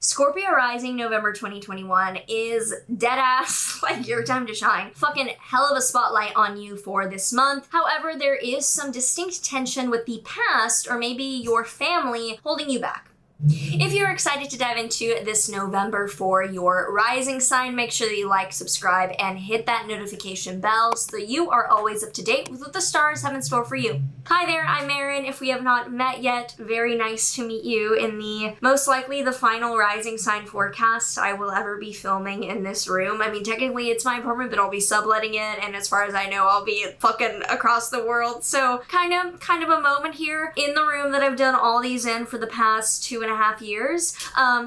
Scorpio Rising November 2021 is dead ass like your time to shine. Fucking hell of a spotlight on you for this month. However, there is some distinct tension with the past or maybe your family holding you back. If you're excited to dive into this November for your rising sign, make sure that you like, subscribe, and hit that notification bell so that you are always up to date with what the stars have in store for you. Hi there, I'm Maren. If we have not met yet, very nice to meet you in the most likely the final rising sign forecast I will ever be filming in this room. I mean, technically it's my apartment, but I'll be subletting it, and as far as I know, I'll be fucking across the world. So kind of a moment here in the room that I've done all these in for the past 2.5 years.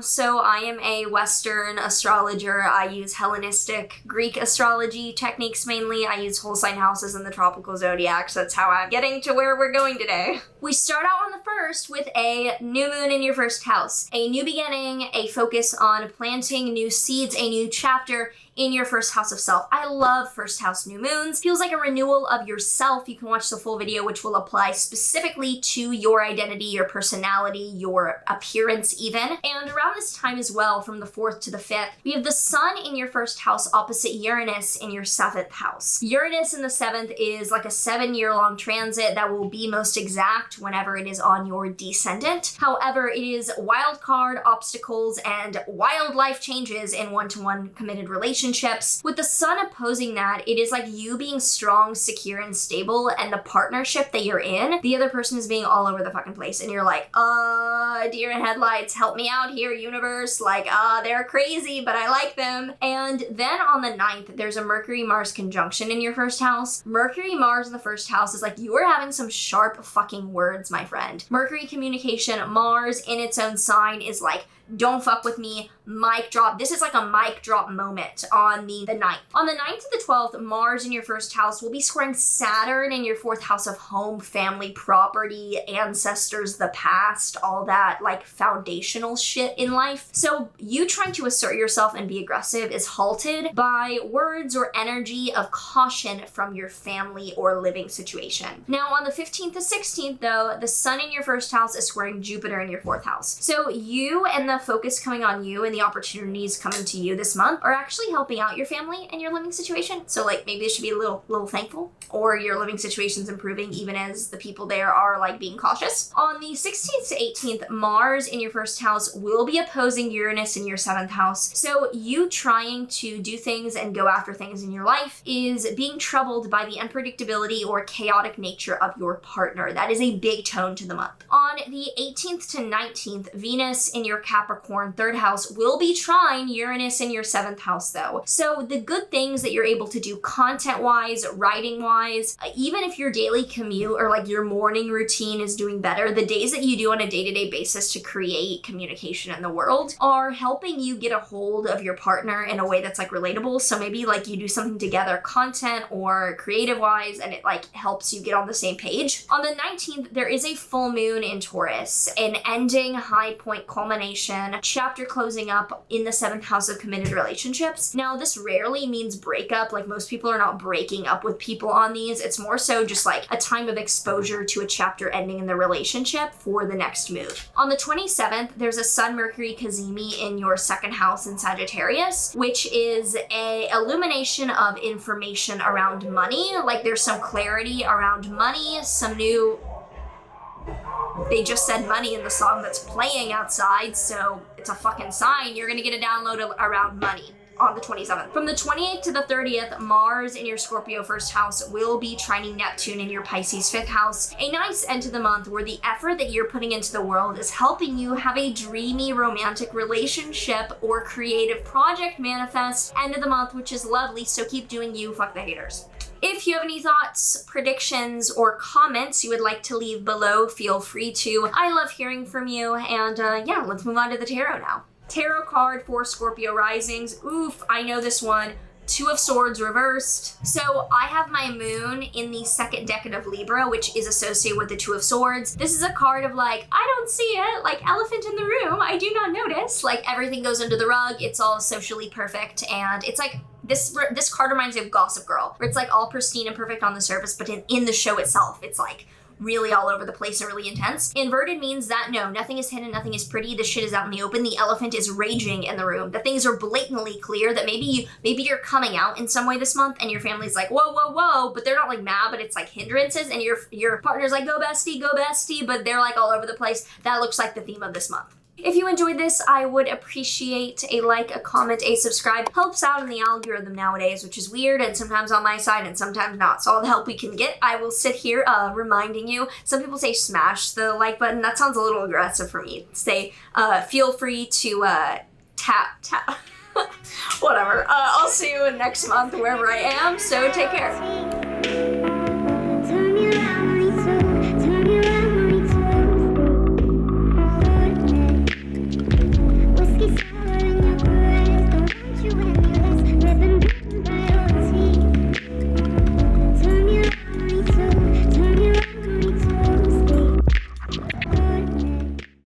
So I am a Western astrologer. I use Hellenistic Greek astrology techniques mainly. I use whole sign houses and the tropical zodiacs. That's how I'm getting to where we're going today. We start out on the 1st with a new moon in your first house. A new beginning, a focus on planting new seeds, a new chapter in your first house of self. I love first house new moons. Feels like a renewal of yourself. You can watch the full video, which will apply specifically to your identity, your personality, your appearance even. And around this time as well, from the 4th to the 5th, we have the sun in your first house opposite Uranus in your 7th house. Uranus in the 7th is like a 7-year-long transit that will be most exact whenever it is on your descendant. However, it is wild card, obstacles, and wild life changes in one-to-one committed relationships. With the sun opposing that, it is like you being strong, secure, and stable, and the partnership that you're in, the other person is being all over the fucking place, and you're like, deer in headlights, help me out here, universe. Like, they're crazy, but I like them. And then on the 9th, there's a Mercury-Mars conjunction in your first house. Mercury-Mars in the first house is like, you are having some sharp fucking words, my friend. Mercury communication, Mars in its own sign is like, don't fuck with me, mic drop. This is like a mic drop moment on the 9th. On the 9th to the 12th, Mars in your first house will be squaring Saturn in your 4th house of home, family, property, ancestors, the past, all that like foundational shit in life. So you trying to assert yourself and be aggressive is halted by words or energy of caution from your family or living situation. Now on the 15th to 16th though, the sun in your first house is squaring Jupiter in your 4th house. So you and the focus coming on you and the opportunities coming to you this month are actually helping out your family and your living situation. So like maybe they should be a little thankful, or your living situation's improving even as the people there are like being cautious. On the 16th to 18th, Mars in your first house will be opposing Uranus in your 7th house. So you trying to do things and go after things in your life is being troubled by the unpredictability or chaotic nature of your partner. That is a big tone to the month. On the 18th to 19th, Venus in your Capricorn 3rd house will be trine Uranus in your 7th house though. So the good things that you're able to do content-wise, writing-wise, even if your daily commute or like your morning routine is doing better, the days that you do on a day-to-day basis to create communication in the world are helping you get a hold of your partner in a way that's like relatable. So maybe like you do something together content or creative-wise and it like helps you get on the same page. On the 19th, there is a full moon in Taurus, an ending, high point, culmination, chapter closing up in the 7th house of committed relationships. Now, this rarely means breakup. Like most people are not breaking up with people on these. It's more so just like a time of exposure to a chapter ending in the relationship for the next move. On the 27th, there's a Sun-Mercury cazimi in your 2nd house in Sagittarius, which is a illumination of information around money. Like there's some clarity around money, some new... They just said money in the song that's playing outside, so it's a fucking sign. You're gonna get a download around money on the 27th. From the 28th to the 30th, Mars in your Scorpio 1st house will be trining Neptune in your Pisces 5th house. A nice end to the month where the effort that you're putting into the world is helping you have a dreamy romantic relationship or creative project manifest. End of the month, which is lovely, so keep doing you, fuck the haters. If you have any thoughts, predictions, or comments you would like to leave below, feel free to. I love hearing from you, and yeah, let's move on to the tarot now. Tarot card for Scorpio Risings. Oof, I know this one. 2 of Swords reversed. So I have my moon in the 2nd decade of Libra, which is associated with the 2 of Swords. This is a card of like, I don't see it, like elephant in the room, I do not notice. Like everything goes under the rug, it's all socially perfect, and it's like, this card reminds me of Gossip Girl, where it's like all pristine and perfect on the surface, but in the show itself, it's like really all over the place and really intense. Inverted means that no, nothing is hidden, nothing is pretty, the shit is out in the open, the elephant is raging in the room. The things are blatantly clear that maybe you're coming out in some way this month and your family's like, whoa, whoa, whoa, but they're not like mad, but it's like hindrances, and your partner's like, go bestie, but they're like all over the place. That looks like the theme of this month. If you enjoyed this, I would appreciate a like, a comment, a subscribe. Helps out in the algorithm nowadays, which is weird and sometimes on my side and sometimes not. So all the help we can get, I will sit here reminding you. Some people say smash the like button. That sounds a little aggressive for me. Say, feel free to tap. Whatever. I'll see you next month wherever I am, so take care.